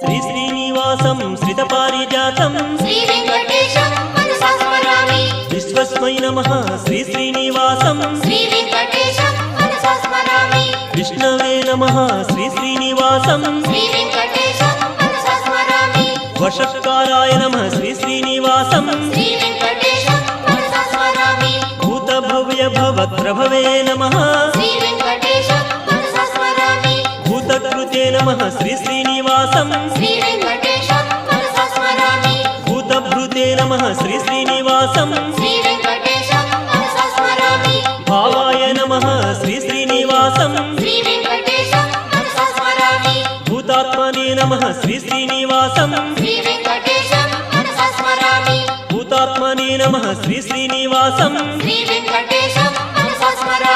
श्री श्रीनिवासं श्रितपारिजातं श्री वेंकटेशं मनसा स्मरामि। विश्वस्मै नमः श्री श्रीनिवासं श्री वेंकटेशं मनसा स्मरामि। विष्णवे नमः श्री श्रीनिवासं श्री वेंकटेशं मनसा स्मरामि। वषट्काराय नमः श्री श्रीनिवासं श्री वेंकटेशं मनसा स्मरामि। भूतभव्य भवत्प्रभवे नमः श्री वेंकटेशं मनसा स्मरामि। भूतकृते नमः श्री श्रीनिवासं श्री वेंकटेशं मनसा स्मरामि। भूतभृते नमः श्री श्रीनिवासं श्री वेंकटेशं मनसा स्मरामि। भावाय नमः श्री श्रीनिवासं श्री वेंकटेशं मनसा स्मरामि। भूतात्मने नमः श्री श्रीनिवासं श्री वेंकटेशं मनसा स्मरामि। भूतात्मने नमः श्री श्रीनिवासं श्री वेंकटेशं मनसा स्मरामि।